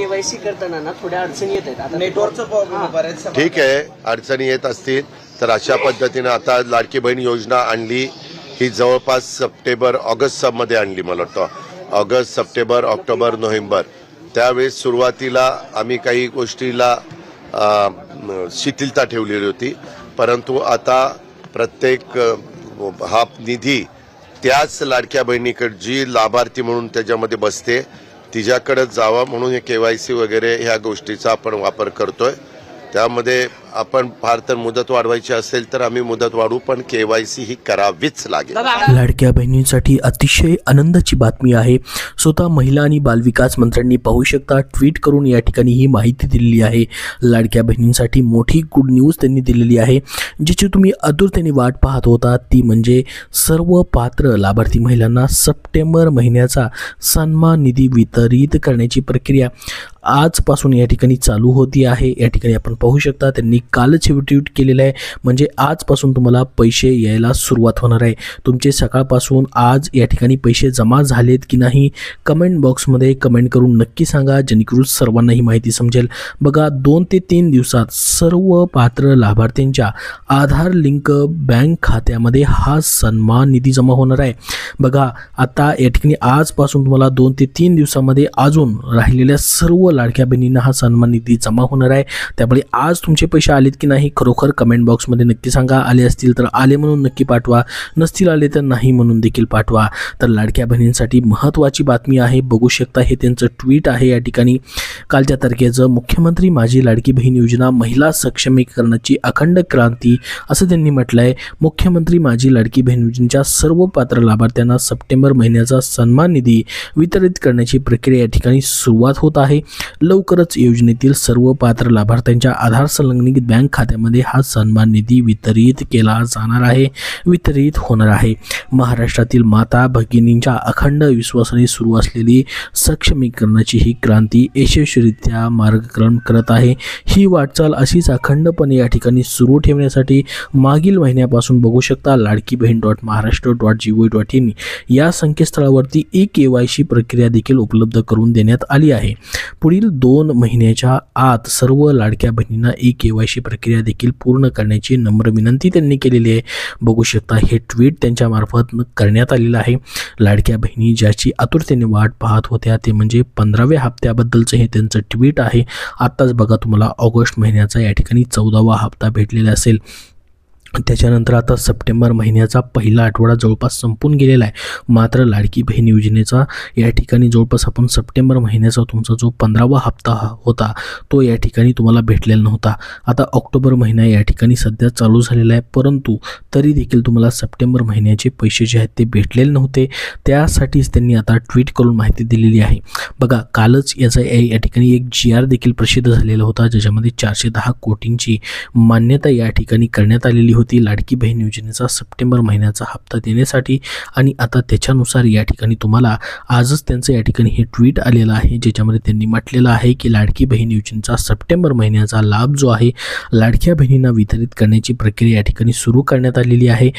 KYC करताना ना थोड्या अडचणी येत आहेत. आता नेटवर्कचा प्रॉब्लेम बऱ्याच. ठीक आहे, अडचणी येत असतील तर अशा पद्धतीने आता लाडकी बहीण योजना आणली ही जवळपास सप्टेंबर ऑगस्ट मध्ये आणली. मला वाटतं ऑगस्ट, सप्टेंबर, ऑक्टोबर, नोव्हेंबर त्यावेळेस सुरुवातीला आम्ही काही गोष्टीला शिथिलता ठेवलेली होती, परंतु आता प्रत्येक हा निधी त्याच लाडक्या बहिणीकडे जी लाभार्थी म्हणून त्याच्यामध्ये बसते तिच्याकडे जावा म्हणून हे केवायसी वगैरे ह्या गोष्टीचा आपण वापर करतोय. त्यामध्ये आपण फार तर मुदत वाढवायची असेल तर आम्ही मुदत वाढवू, पण केवायसी ही करावीच लागेल. लाडक्या बहिणींसाठी अतिशय आनंदाची बातमी आहे. स्वतः महिला आणि बालविकास मंत्र्यांनी पाहू शकता ट्विट करून या ठिकाणी ही माहिती दिलेली आहे. लाडक्या बहिणींसाठी मोठी गुड न्यूज त्यांनी दिलेली आहे, जिची तुम्ही आतुरतेने वाट पाहत होता. ती म्हणजे सर्व पात्र लाभार्थी महिलांना सप्टेंबर महिन्याचा सन्मान निधी वितरित करण्याची प्रक्रिया आजपासून या ठिकाणी चालू होती आहे. या ठिकाणी आपण पाहू शकता त्यांनी कालच ट्विट केलेलं आहे, म्हणजे आजपासून तुम्हाला पैसे यायला सुरुवात होणार आहे. तुमचे सकाळपासून आज या ठिकाणी पैसे जमा झालेत की नाही कमेंट बॉक्समध्ये कमेंट करून नक्की सांगा, जेणेकरून सर्वांना ही माहिती समजेल. बघा 2 ते 3 दिवसात सर्व पात्र लाभार्थ्यांच्या आधार लिंक बँक खात्यामध्ये हा सन्मान निधी जमा होणार आहे. बघा आता या ठिकाणी आजपासून तुम्हाला 2 ते 3 दिवसामध्ये अजून राहिलेल्या सर्व लाडक्या बहिणींना हा सन्मान निधी जमा होणार आहे. त्यामुळे आज तुमचे पैसे आलेत की नाही खरोखर कमेंट बॉक्समध्ये नक्की सांगा. आले असतील तर आले म्हणून नक्की पाठवा, नसतील आले तर नाही म्हणून देखील पाठवा. तर लाडक्या बहिणींसाठी महत्त्वाची बातमी आहे. बघू शकता हे त्यांचं ट्विट आहे. या ठिकाणी कालच्या तारखेचं मुख्यमंत्री माझी लाडकी बहीण योजना महिला सक्षमीकरणाची अखंड क्रांती असं त्यांनी म्हटलं आहे. मुख्यमंत्री माझी लाडकी बहीण योजनेच्या सर्व पात्र लाभार्थ्यांना सप्टेंबर महिन्याचा सन्मान निधी वितरित करण्याची प्रक्रिया या ठिकाणी सुरुवात होत आहे. लवकरच योजनेतील सर्व पात्र लाभार्थ्यांच्या आधार संलग्नित बँक खात्यामध्ये हा सन्मान निधी वितरित केला जाणार आहे, वितरित होणार आहे. महाराष्ट्रातील माता भगिनींच्या अखंड विश्वासाने सुरू असलेली सक्षमीकरणाची ही क्रांती यशस्वीरित्या मार्गक्रमण करत आहे. ही वाटचाल अशीच अखंडपणे या ठिकाणी सुरू ठेवण्यासाठी मागील महिन्यापासून बघू शकता ladkibhin.maharashtra.gov.in या संकेतस्थळावरती e-KYC प्रक्रिया देखील उपलब्ध करून देण्यात आली आहे. पुढील 2 महिन्याच्या आत सर्व लाडक्या बहिणींना e-KYC प्रक्रिया देखील पूर्ण करण्याची नम्र विनंती त्यांनी केलेली आहे. बघू शकता हे ट्विट त्यांच्या मार्फत करण्यात आलेलं आहे. लाडक्या बहिणी ज्याची आतुरतेने वाट पाहत होत्या ते म्हणजे 15व्या हप्त्याबद्दलचं हे त्यांचं ट्विट आहे. आत्ताच बघा तुम्हाला ऑगस्ट महिन्याचा या ठिकाणी 14वा हप्ता भेटलेला असेल. त्याच्यानंतर आता सप्टेंबर महिन्याचा पहिला आठवडा जवळपास संपून गेलेला आहे. मात्र लाडकी बहीण योजनेचा या ठिकाणी जवळपास आपण सप्टेंबर महिन्याचा तुमचा जो 15वा हप्ता होता तो या ठिकाणी तुम्हाला भेटलेला नव्हता. आता ऑक्टोबर महिना या ठिकाणी सध्या चालू झालेला आहे, परंतु तरी देखील तुम्हाला सप्टेंबर महिन्याचे पैसे जे आहेत ते भेटलेले नव्हते. त्यासाठीच त्यांनी आता ट्विट करून माहिती दिलेली आहे. बघा कालच याचा या ठिकाणी एक GR देखील प्रसिद्ध झालेला होता, ज्याच्यामध्ये 410 कोटींची मान्यता या ठिकाणी करण्यात आलेली होती लाडकी बहीण योजनेचा सप्टेंबर महिन्याचा हप्ता देण्यासाठी. आणि आता त्याच्यानुसार या ठिकाणी तुम्हाला आजच त्यांचं या ठिकाणी हे ट्विट आलेलं आहे, ज्याच्यामध्ये त्यांनी म्हटलेलं आहे की लाडकी बहीण योजनेचा सप्टेंबर महिन्याचा लाभ जो आहे लाडक्या बहिणींना वितरित करण्याची प्रक्रिया या ठिकाणी सुरू करण्यात आलेली आहे.